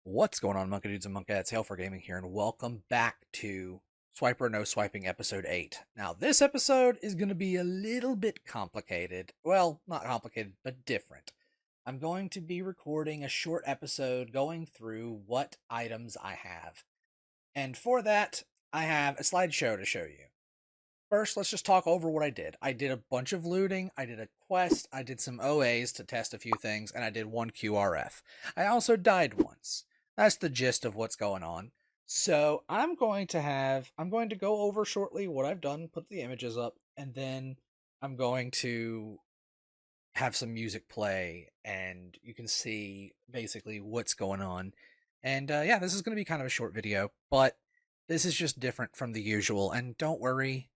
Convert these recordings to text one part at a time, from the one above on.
What's going on, Monkey Dudes and Monkettes? Hail for Gaming here, and welcome back to Swipe or No Swiping Episode 8. Now, this episode is going to be a little bit complicated. Well, not complicated, but different. I'm going to be recording a short episode going through what items I have. And for that, I have a slideshow to show you. First, let's just talk over what I did. I did a bunch of looting, I did a quest, I did some OAs to test a few things, and I did one QRF. I also died once. That's the gist of what's going on. So I'm going to go over shortly what I've done, put the images up, and then I'm going to have some music play, and you can see basically what's going on. And yeah, this is going to be kind of a short video, but this is just different from the usual. And don't worry,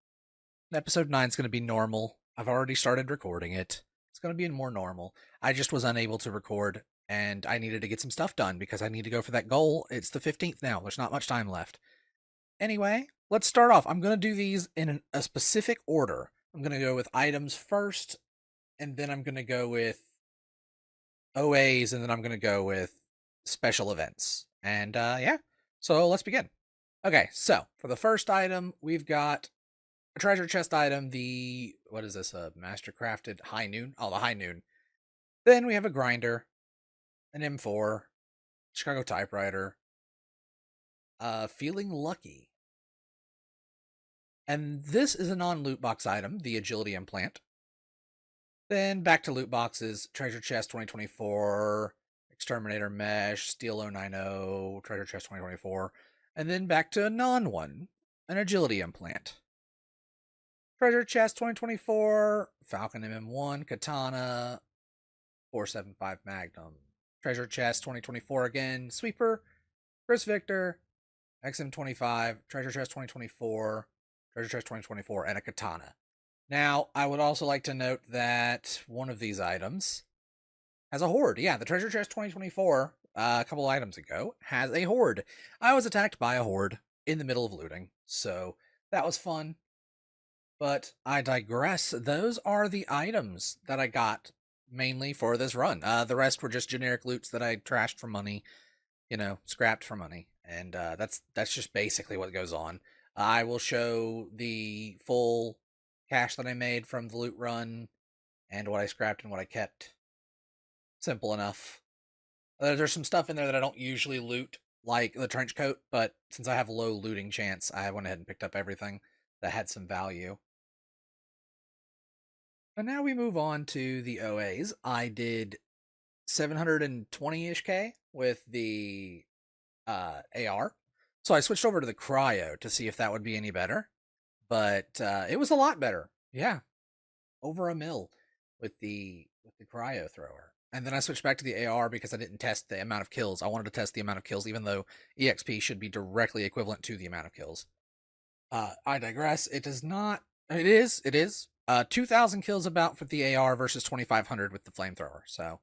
episode 9 is going to be normal. I've already started recording it. It's going to be more normal. I just was unable to record, and I needed to get some stuff done because I need to go for that goal. It's the 15th now. There's not much time left. Anyway, let's start off. I'm going to do these in a specific order. I'm going to go with items first, and then I'm going to go with OAs, and then I'm going to go with special events. And yeah, so let's begin. Okay, so for the first item, we've got a treasure chest item, what is this, a mastercrafted high noon? Oh, the high noon. Then we have a grinder, an M4, Chicago typewriter, feeling lucky. And this is a non-loot box item, the agility implant. Then back to loot boxes, treasure chest 2024, exterminator mesh, steel 090, treasure chest 2024, and then back to a non-one, an agility implant. Treasure Chest 2024, Falcon MM1, Katana, 475 Magnum. Treasure Chest 2024 again, Sweeper, Chris Victor, XM25, Treasure Chest 2024, Treasure Chest 2024, and a Katana. Now, I would also like to note that one of these items has a horde. Yeah, the Treasure Chest 2024, a couple items ago, has a horde. I was attacked by a horde in the middle of looting, so that was fun. But I digress. Those are the items that I got mainly for this run. The rest were just generic loots that I trashed for money, scrapped for money. And that's just basically what goes on. I will show the full cash that I made from the loot run and what I scrapped and what I kept. Simple enough. There's some stuff in there that I don't usually loot, like the trench coat, but since I have low looting chance, I went ahead and picked up everything that had some value. And now we move on to the OAs. I did 720-ish K with the AR. So I switched over to the cryo to see if that would be any better. But it was a lot better. Yeah. Over a mil with the cryo thrower. And then I switched back to the AR because I didn't test the amount of kills. I wanted to test the amount of kills, even though EXP should be directly equivalent to the amount of kills. I digress. It does not. It is. It is. 2,000 kills about for the AR versus 2,500 with the flamethrower. So,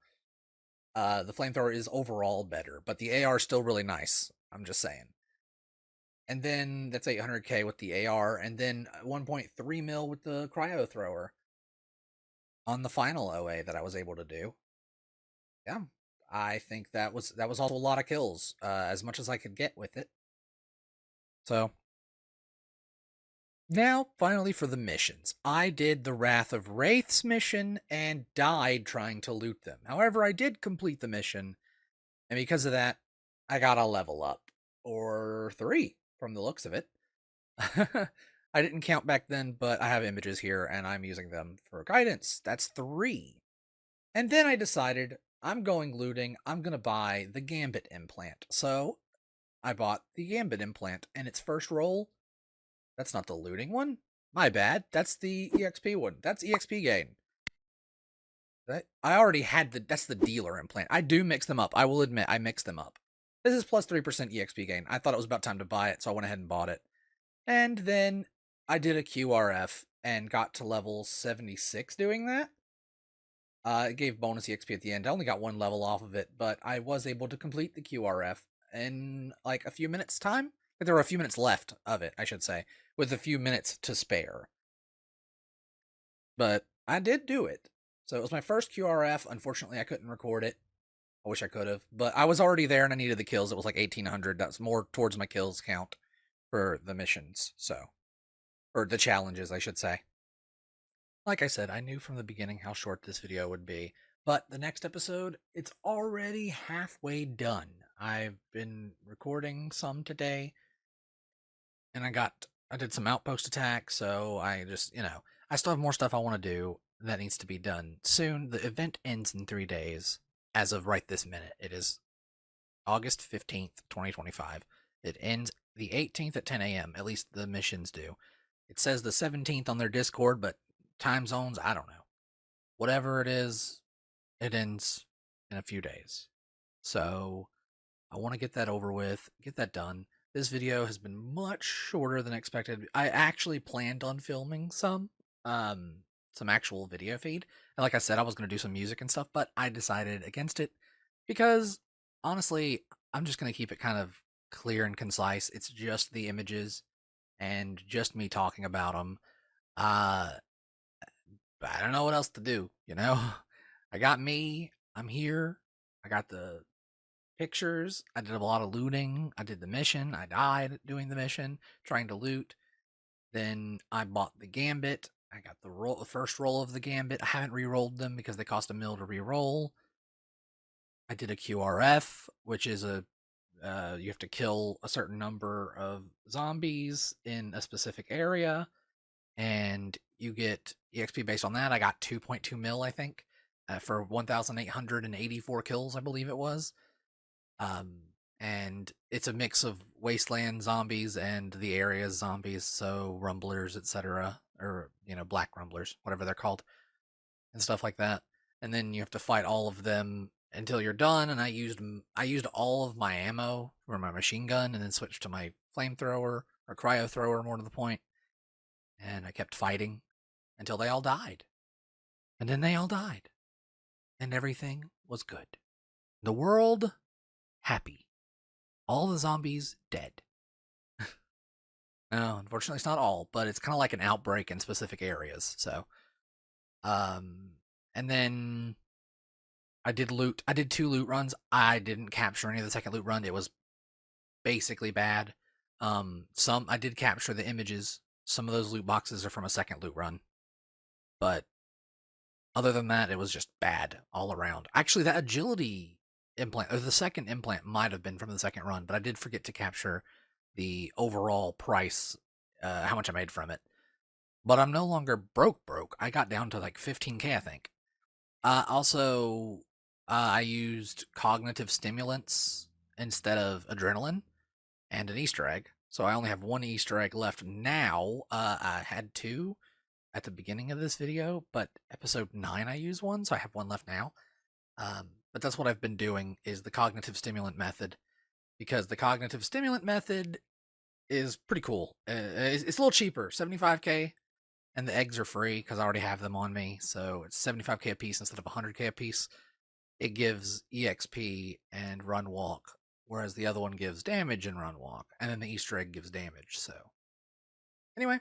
the flamethrower is overall better, but the AR is still really nice. I'm just saying. And then that's 800k with the AR, and then 1.3 mil with the cryo thrower on the final OA that I was able to do. Yeah, I think that was also a lot of kills, as much as I could get with it. So now, finally, for the missions. I did the Wrath of Wraiths mission and died trying to loot them. However, I did complete the mission, and because of that, I got a level up. Or 3, from the looks of it. I didn't count back then, but I have images here, and I'm using them for guidance. That's 3. And then I decided, I'm going looting, I'm going to buy the Gambit Implant. So, I bought the Gambit Implant, and its first roll, that's not the looting one. My bad. That's the EXP one. That's EXP gain. I already had that's the dealer implant. I do mix them up. I will admit I mix them up. This is plus 3% EXP gain. I thought it was about time to buy it, so I went ahead and bought it. And then I did a QRF and got to level 76 doing that. It gave bonus EXP at the end. I only got 1 level off of it, but I was able to complete the QRF in like a few minutes time. There were a few minutes left of it, I should say, with a few minutes to spare. But I did do it. So it was my first QRF. Unfortunately, I couldn't record it. I wish I could have, but I was already there and I needed the kills. It was like 1,800. That's more towards my kills count for the missions, so, or the challenges, I should say. Like I said, I knew from the beginning how short this video would be, but the next episode, it's already halfway done. I've been recording some today, and I did some outpost attacks, so I just, I still have more stuff I want to do that needs to be done soon. The event ends in 3 days. As of right this minute, it is August 15th, 2025. It ends the 18th at 10 a.m. At least the missions do. It says the 17th on their Discord, but time zones, I don't know. Whatever it is, it ends in a few days. So I want to get that over with, get that done. This video has been much shorter than expected. I actually planned on filming some actual video feed. And like I said, I was going to do some music and stuff, but I decided against it because honestly, I'm just going to keep it kind of clear and concise. It's just the images and just me talking about them. I don't know what else to do, I got me, I'm here, I got the pictures, I did a lot of looting, I did the mission, I died doing the mission, trying to loot, then I bought the Gambit, I got the first roll of the Gambit, I haven't re-rolled them because they cost a mil to re-roll, I did a QRF, which is you have to kill a certain number of zombies in a specific area, and you get EXP based on that. I got 2.2 mil, I think, for 1,884 kills, I believe it was. And it's a mix of wasteland zombies and the area's zombies, so rumblers, etc., or black rumblers, whatever they're called, and stuff like that. And then you have to fight all of them until you're done. And I used all of my ammo for my machine gun, and then switched to my flamethrower or cryo thrower, more to the point. And I kept fighting until they all died. And then they all died. And everything was good. The world happy. All the zombies dead. No, unfortunately it's not all, but it's kind of like an outbreak in specific areas. So, and then I did loot. I did 2 loot runs. I didn't capture any of the second loot run. It was basically bad. Some I did capture the images. Some of those loot boxes are from a second loot run. But other than that, it was just bad all around. Actually, that agility implant, or the second implant, might have been from the second run, but I did forget to capture the overall price, how much I made from it. But I'm no longer broke. I got down to like 15K, I think. Also, I used cognitive stimulants instead of adrenaline and an Easter egg. So I only have 1 Easter egg left now. I had 2 at the beginning of this video, but episode 9 I used 1, so I have 1 left now. But that's what I've been doing, is the cognitive stimulant method, because the cognitive stimulant method is pretty cool. It's a little cheaper, 75K, and the eggs are free because I already have them on me, so it's 75K a piece instead of 100K a piece. It gives EXP and run walk, whereas the other one gives damage and run walk, and then the Easter egg gives damage. So anyway,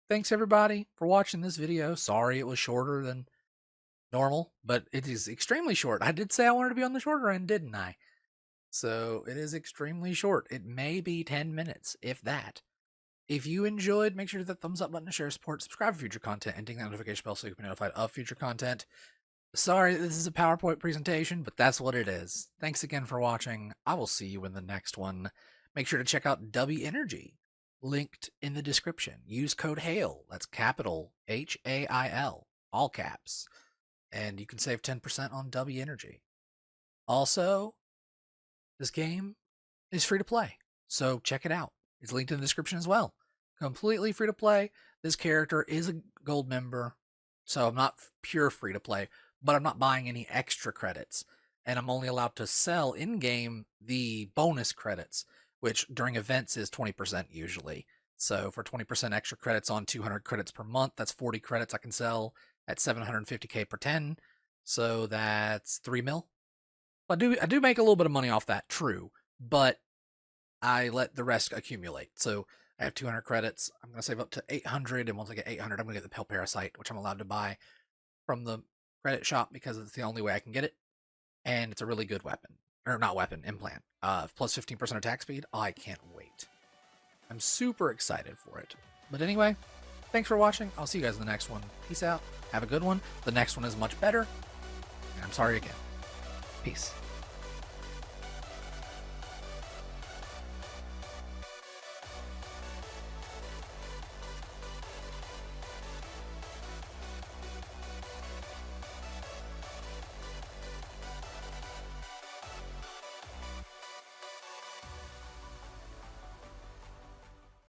thanks everybody for watching this video. Sorry it was shorter than normal, but it is extremely short. I did say I wanted to be on the shorter end, didn't I? So it is extremely short. It may be 10 minutes, if that. If you enjoyed, make sure to hit that thumbs up button to share, support, subscribe for future content, and ding that notification bell so you can be notified of future content. Sorry this is a PowerPoint presentation, but that's what it is. Thanks again for watching. I will see you in the next one. Make sure to check out W Energy, linked in the description. Use code HAIL, that's capital HAIL, all caps, and you can save 10% on W Energy. Also, this game is free to play, so check it out. It's linked in the description as well. Completely free to play. This character is a gold member, so I'm not pure free to play, but I'm not buying any extra credits. And I'm only allowed to sell in-game the bonus credits, which during events is 20% usually. So for 20% extra credits on 200 credits per month, that's 40 credits I can sell at 750K per 10. So that's 3 mil. I do make a little bit of money off that, true, but I let the rest accumulate. So I have 200 credits. I'm going to save up to 800, and once I get 800, I'm going to get the Pale Parasite, which I'm allowed to buy from the credit shop because it's the only way I can get it. and it's a really good weapon. Or not weapon, implant. Plus 15% attack speed. I can't wait. I'm super excited for it. But anyway, thanks for watching. I'll see you guys in the next one. Peace out. Have a good one. The next one is much better. And I'm sorry again. Peace.